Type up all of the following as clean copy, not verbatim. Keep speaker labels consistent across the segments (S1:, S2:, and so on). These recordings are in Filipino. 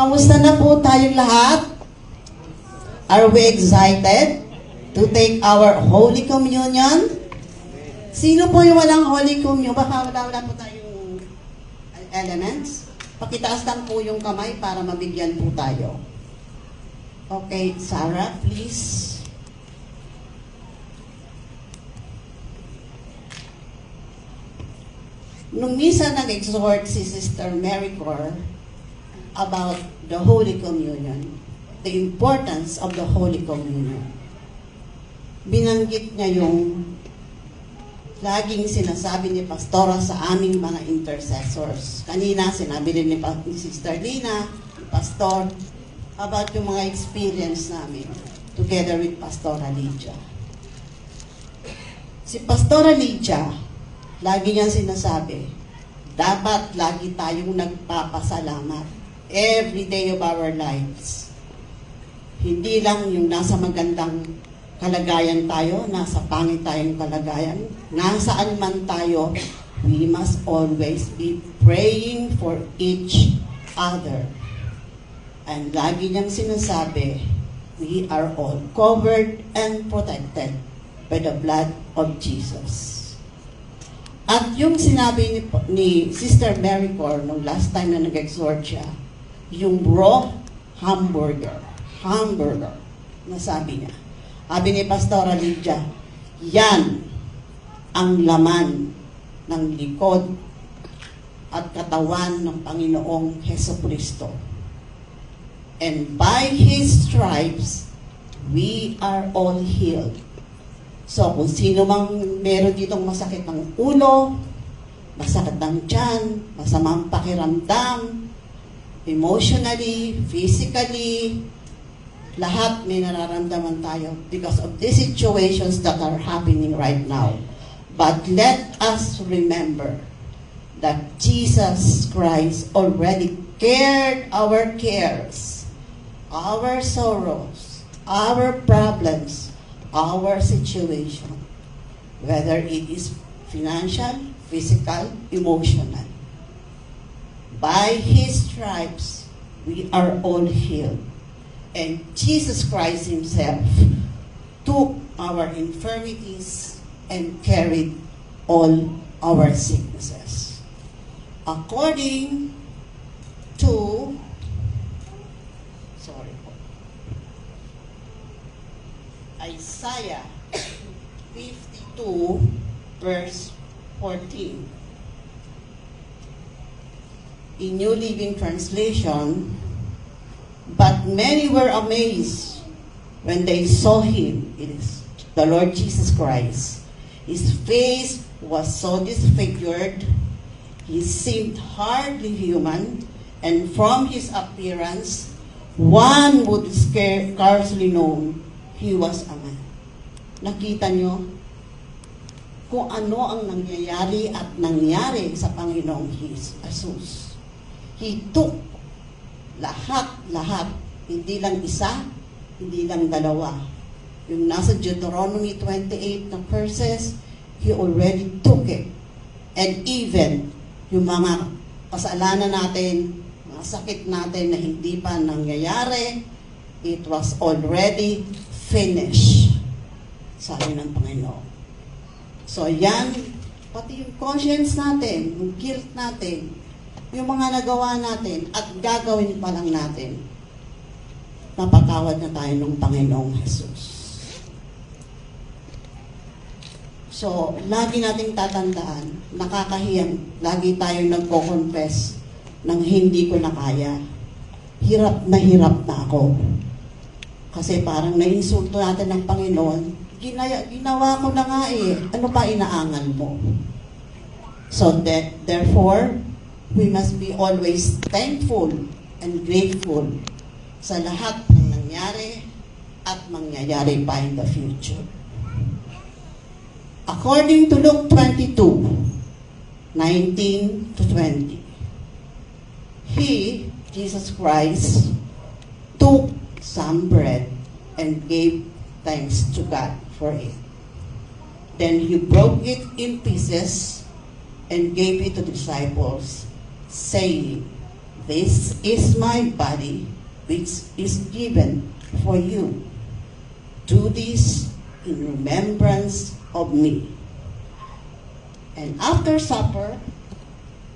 S1: Kamusta na po tayong lahat? Are we excited to take our Holy Communion? Sino po yung walang Holy Communion? Baka wala po tayong elements. Pakitaas lang po yung kamay para mabigyan po tayo. Okay, Sarah, please. Nung misa nag-exhort si Sister Mary Cor about the Holy Communion, the importance of the Holy Communion, binanggit niya yung laging sinasabi ni Pastora sa aming mga intercessors. Kanina, sinabi rin ni Sister Lina, ni Pastor, about yung mga experience namin together with Pastora Lydia. Si Pastora Lydia, lagi niyang sinasabi, dapat lagi tayong nagpapasalamat every day of our lives. Hindi lang yung nasa magandang kalagayan tayo, nasa pangit tayong kalagayan, nasaan man tayo, we must always be praying for each other. And lagi niyang sinasabi, we are all covered and protected by the blood of Jesus. At yung sinabi ni Sister Mary Cor nung last time na nag-exhort siya, yung raw hamburger, na sabi niya. Sabi ni Pastora Lydia, yan ang laman ng likod at katawan ng Panginoong Jesucristo. And by His stripes, we are all healed. So, kung sino mang meron ditong masakit ng ulo, masakit ng tiyan, masamang pakiramdam, emotionally, physically, lahat may nararamdaman tayo because of these situations that are happening right now. But let us remember that Jesus Christ already cared our cares, our sorrows, our problems, our situation, whether it is financial, physical, emotional. By His stripes, we are all healed. And Jesus Christ Himself took our infirmities and carried all our sicknesses. According to Isaiah 52 verse 14. In New Living Translation, but many were amazed when they saw Him, it is the Lord Jesus Christ. His face was so disfigured, He seemed hardly human, and from His appearance, one would scarcely know He was a man. Nakita nyo kung ano ang nangyayari at nangyari sa Panginoong Jesus. He took lahat, hindi lang isa, hindi lang dalawa. Yung nasa Deuteronomy 28 na verses, He already took it. And even yung mga kasalanan natin, mga sakit natin na hindi pa nangyayari, it was already finished, sabi ng Panginoon. So yan, pati yung conscience natin, yung guilt natin, yung mga nagawa natin at gagawin pa lang natin, napatawad na tayo ng Panginoong Jesus. So, lagi nating tatandaan, nakakahiyang, lagi tayong nagko-confess ng hindi ko na kaya. Hirap na ako. Kasi parang naiinsulto natin ng Panginoon, ginawa ko na nga eh, ano pa inaangal mo? So therefore, we must be always thankful and grateful sa lahat ng nangyari at mangyayari pa in the future. According to Luke 22, 19 to 20, He, Jesus Christ, took some bread and gave thanks to God for it. Then He broke it in pieces and gave it to the disciples, saying, This is my body, which is given for you. Do this in remembrance of me. And after supper,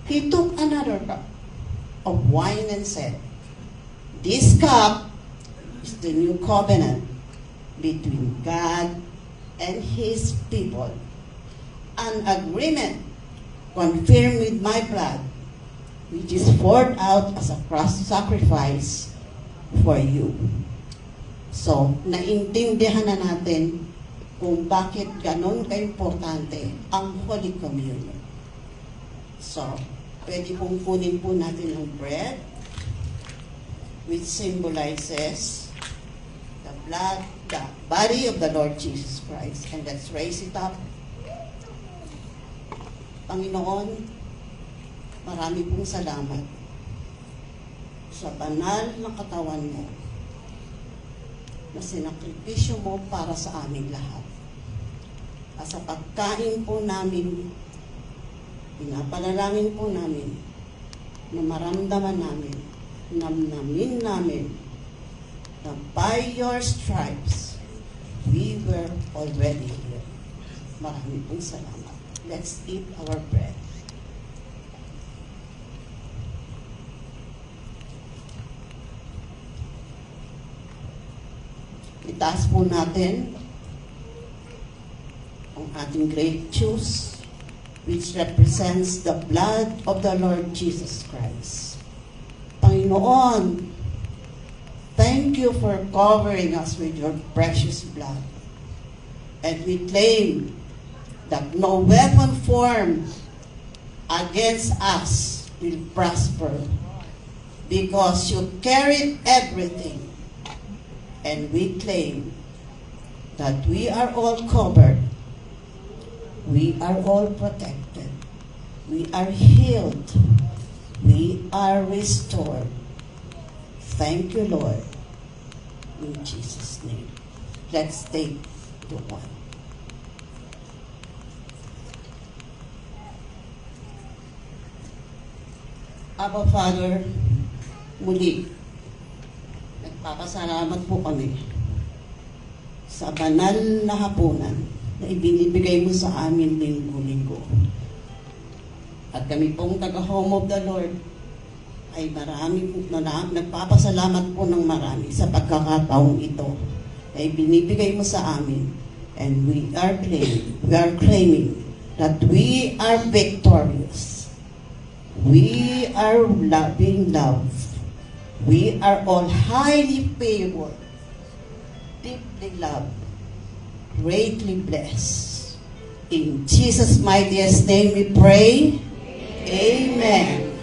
S1: he took another cup of wine and said, This cup is the new covenant between God and his people, an agreement confirmed with my blood, which is poured out as a cross sacrifice for you. So, naintindihan na natin kung bakit ganon ka-importante ang Holy Communion. So, pwede pong kunin po natin ang bread, which symbolizes the body of the Lord Jesus Christ. And let's raise it up. Panginoon, marami pong salamat sa banal na katawan mo na sinakripisyo mo para sa aming lahat. At sa pagkain po namin, pinapanalangin po namin na maramdaman namin, namnamin namin na by your stripes, we were already here. Marami pong salamat. Let's eat our bread. Itaas po natin ang ating grape juice, which represents the blood of the Lord Jesus Christ. Panginoon, thank you for covering us with your precious blood. And we claim that no weapon formed against us will prosper, because you carried everything. And we claim that we are all covered, we are all protected, we are healed, we are restored. Thank you, Lord. In Jesus' name. Let's take the one. Abba Father, muli, nagpapasalamat po kami sa banal na hapunan na ibinibigay mo sa amin linggo-linggo. At kami pong taga-Home of the Lord ay nagpapasalamat po ng marami sa pagkakataong ito na ibinibigay mo sa amin. And we are claiming that we are victorious. We are being loved. We are all highly favored, deeply loved, greatly blessed. In Jesus' mightiest name we pray. Amen.